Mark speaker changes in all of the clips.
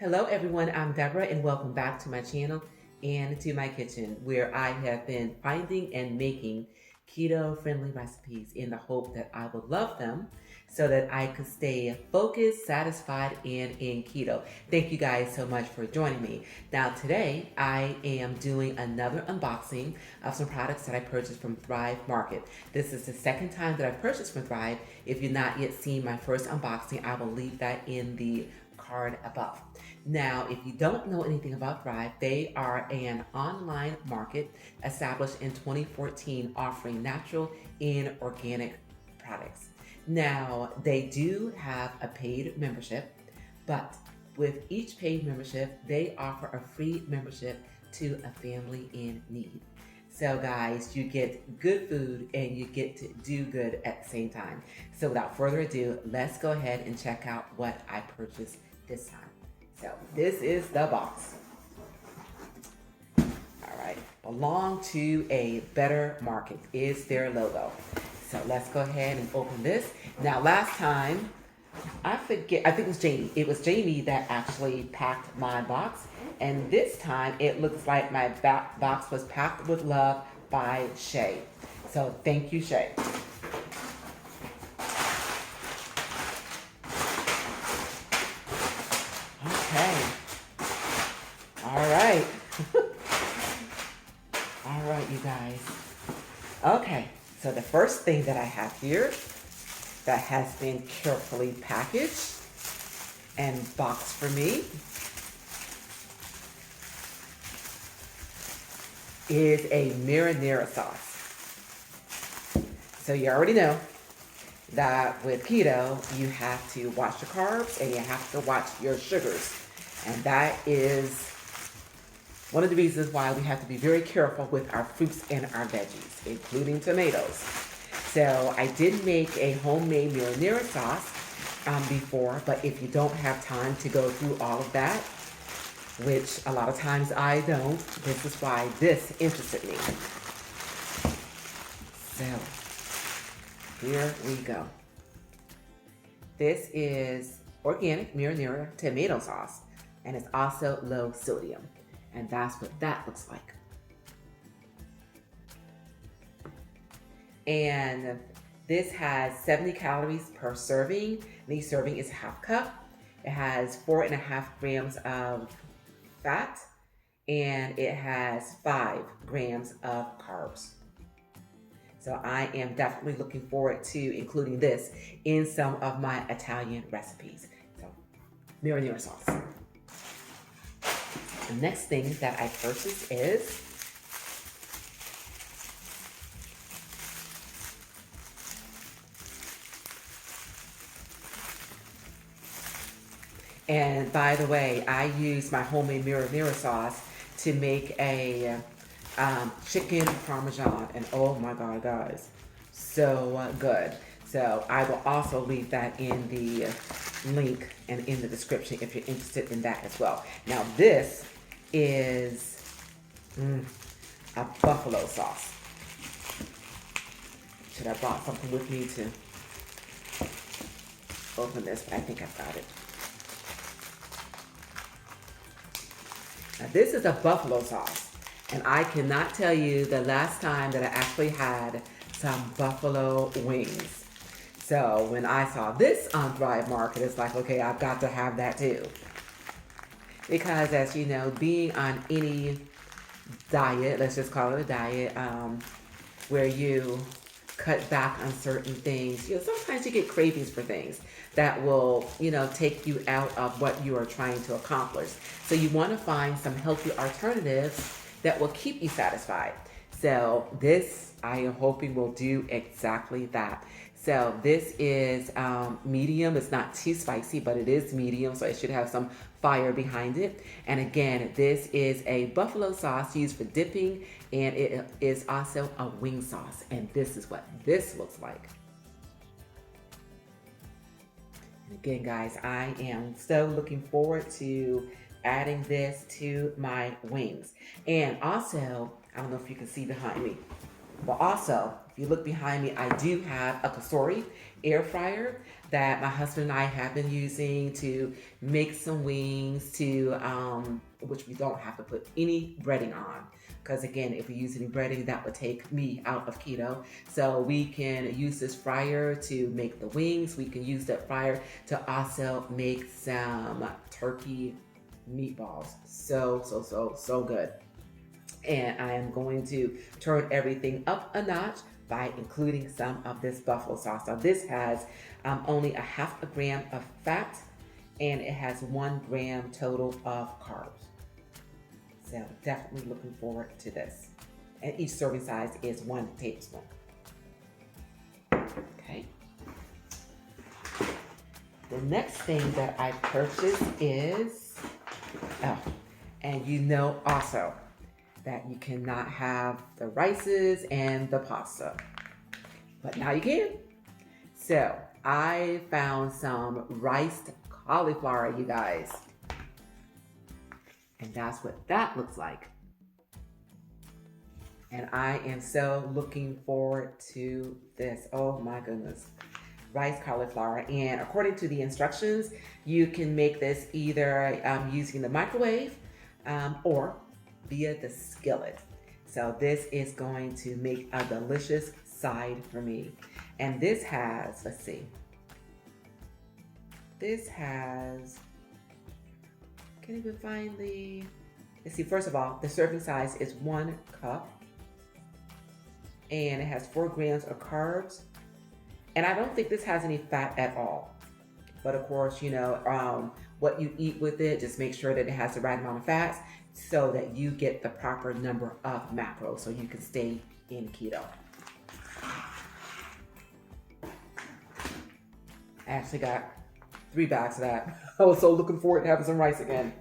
Speaker 1: Hello everyone, I'm Deborah and welcome back to my channel and to my kitchen where I have been finding and making keto friendly recipes in the hope that I will love them so that I could stay focused, satisfied, and in keto. Thank you guys so much for joining me. Now today I am doing another unboxing of some products that I purchased from Thrive Market. This is the second time that I've purchased from Thrive. If you've not yet seen my first unboxing, I will leave that in the card above. Now, if you don't know anything about Thrive, they are an online market established in 2014 offering natural and organic products. Now, they do have a paid membership, but with each paid membership, they offer a free membership to a family in need. So guys, you get good food and you get to do good at the same time. So without further ado, let's go ahead and check out what I purchased this time. So this is the box. All right, belong to a better market is their logo. So let's go ahead and open this. Now last time, I think it was Jamie. It was Jamie that actually packed my box. And this time it looks like my box was packed with love by Shay. So thank you, Shay. Okay. All right. All right, you guys. Okay, so the first thing that I have here that has been carefully packaged and boxed for me is a marinara sauce. So you already know that with keto, you have to watch your carbs and you have to watch your sugars. And that is one of the reasons why we have to be very careful with our fruits and our veggies, including tomatoes. So I did make a homemade marinara sauce before, but if you don't have time to go through all of that, which a lot of times I don't, this is why this interested me. So here we go. This is organic marinara tomato sauce, and it's also low sodium. And that's what that looks like. And this has 70 calories per serving. And each serving is half cup. It has 4.5 grams of fat, and it has 5 grams of carbs. So I am definitely looking forward to including this in some of my Italian recipes. So marinara sauce. The next thing that I purchased is and by the way, I use my homemade marinara sauce to make a chicken parmesan, and oh my god, guys, so good. So I will also leave that in the link and in the description if you're interested in that as well. Now this is a buffalo sauce. Should have brought something with me to open this, but I think I've got it. Now this is a buffalo sauce, and I cannot tell you the last time that I actually had some buffalo wings. So when I saw this on Thrive Market, it's like, okay, I've got to have that too. Because as you know, being on any diet, let's just call it a diet, where you cut back on certain things, sometimes you get cravings for things that will, take you out of what you are trying to accomplish. So you want to find some healthy alternatives that will keep you satisfied. So this, I am hoping, will do exactly that. So this is medium. It's not too spicy, but it is medium, so it should have some fire behind it. And again, this is a buffalo sauce used for dipping, and it is also a wing sauce. And this is what this looks like. And again, guys, I am so looking forward to adding this to my wings. And also, I don't know if you can see behind me, But also, if you look behind me, I do have a Kasori air fryer that my husband and I have been using to make some wings which we don't have to put any breading on. Because again, if we use any breading, that would take me out of keto. So we can use this fryer to make the wings. We can use that fryer to also make some turkey meatballs. So good. And I am going to turn everything up a notch by including some of this buffalo sauce. Now this has only a half a gram of fat, and it has 1 gram total of carbs. So definitely looking forward to this. And each serving size is 1 tablespoon. Okay. The next thing that I purchased is, and you know also that you cannot have the rices and the pasta, but now you can. So I found some riced cauliflower, you guys. And that's what that looks like. And I am so looking forward to this. Oh my goodness. Rice cauliflower. And according to the instructions, you can make this either using the microwave or via the skillet. So this is going to make a delicious side for me. And this has, let's see. This has, can't even find the, let's see, first of all, the serving size is 1 cup. And it has 4 grams of carbs. And I don't think this has any fat at all. But of course, you know, what you eat with it, just make sure that it has the right amount of fats so that you get the proper number of macros so you can stay in keto. I actually got 3 bags of that. I was so looking forward to having some rice again.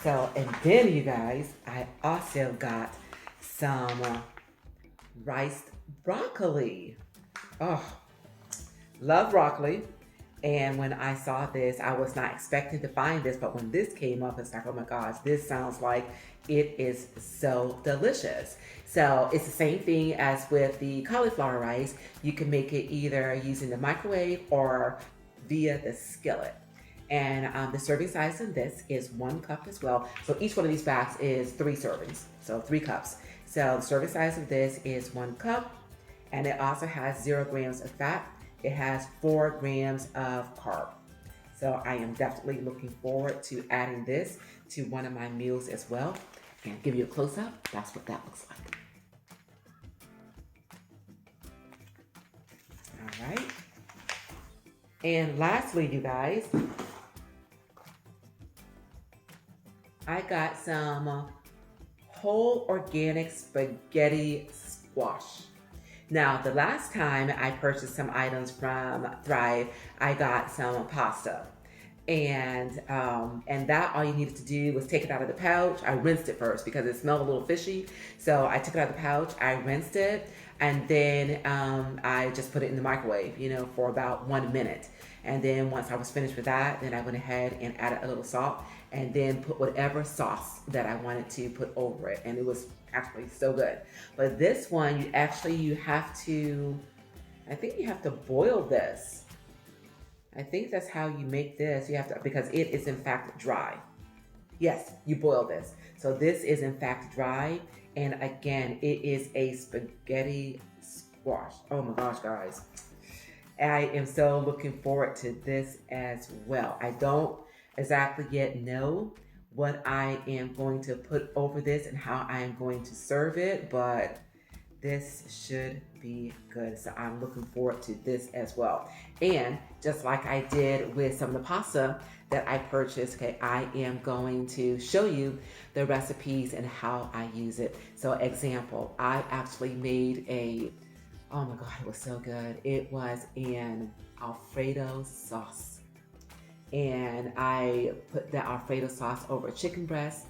Speaker 1: So, and then you guys, I also got some riced broccoli. Oh, love broccoli. And when I saw this, I was not expecting to find this, but when this came up, it's like, oh my gosh, this sounds like it is so delicious. So it's the same thing as with the cauliflower rice. You can make it either using the microwave or via the skillet. And the serving size in this is 1 cup as well. So each one of these bags is 3 servings, so 3 cups. So the serving size of this is 1 cup, and it also has 0 grams of fat. It has 4 grams of carb. So I am definitely looking forward to adding this to one of my meals as well. And give you a close-up, that's what that looks like. All right. And lastly, you guys, I got some whole organic spaghetti squash. Now, the last time I purchased some items from Thrive, I got some pasta. And that all you needed to do was take it out of the pouch. I rinsed it first because it smelled a little fishy. So I took it out of the pouch, I rinsed it, and then I just put it in the microwave, you know, for about 1 minute. And then once I was finished with that, then I went ahead and added a little salt and then put whatever sauce that I wanted to put over it. And it was actually so good. But this one, you have to, I think you have to boil this. I think that's how you make this. You have to, because it is in fact dry. Yes, you boil this. So this is in fact dry. And again, it is a spaghetti squash. Oh my gosh, guys. I am so looking forward to this as well. I don't exactly yet know what I am going to put over this and how I am going to serve it, but this should be good. So I'm looking forward to this as well. And just like I did with some of the pasta that I purchased, okay, I am going to show you the recipes and how I use it. So example, I actually made oh my God, it was so good. It was an Alfredo sauce. And I put the Alfredo sauce over chicken breast.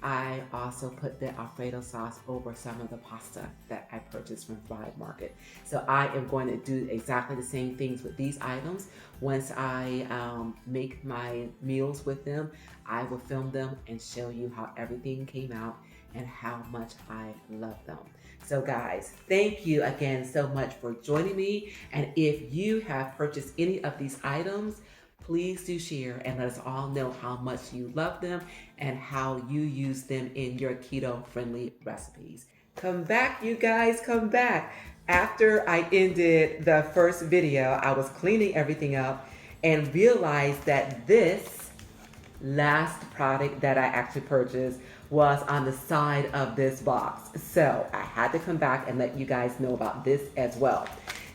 Speaker 1: I also put the Alfredo sauce over some of the pasta that I purchased from Thrive Market. So I am going to do exactly the same things with these items. Once I make my meals with them, I will film them and show you how everything came out and how much I love them. So guys, thank you again so much for joining me. And if you have purchased any of these items, please do share and let us all know how much you love them and how you use them in your keto friendly recipes. Come back, you guys, come back. After I ended the first video, I was cleaning everything up and realized that this last product that I actually purchased was on the side of this box. So I had to come back and let you guys know about this as well.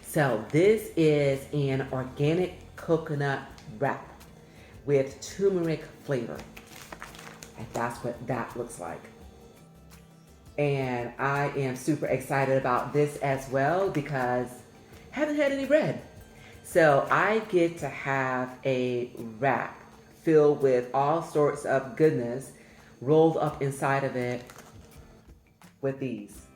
Speaker 1: So this is an organic coconut wrap with turmeric flavor. And that's what that looks like. And I am super excited about this as well because I haven't had any bread. So I get to have a wrap filled with all sorts of goodness rolled up inside of it with these.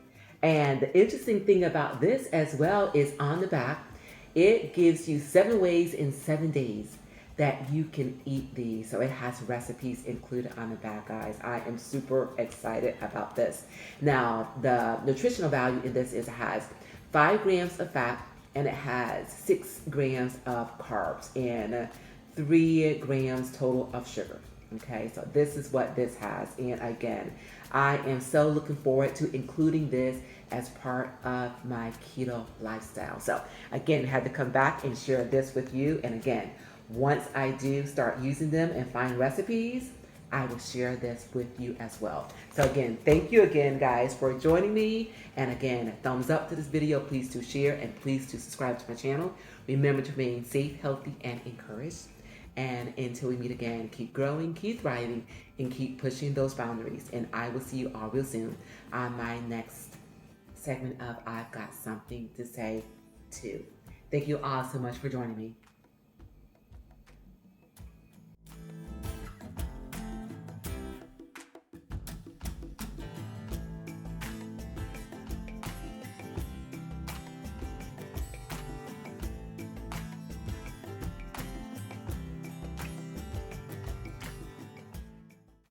Speaker 1: And the interesting thing about this as well is on the back, it gives you 7 ways in 7 days that you can eat these. So it has recipes included on the back, guys. I am super excited about this. Now, the nutritional value in this is it has 5 grams of fat and it has 6 grams of carbs and 3 grams total of sugar. Okay, so this is what this has. And again, I am so looking forward to including this as part of my keto lifestyle. So again, I had to come back and share this with you. And again, once I do start using them and find recipes, I will share this with you as well. So again, thank you again, guys, for joining me. And again, thumbs up to this video. Please do share and please do subscribe to my channel. Remember to remain safe, healthy, and encouraged. And until we meet again, keep growing, keep thriving, and keep pushing those boundaries. And I will see you all real soon on my next segment of I've Got Something to Say Too. Thank you all so much for joining me.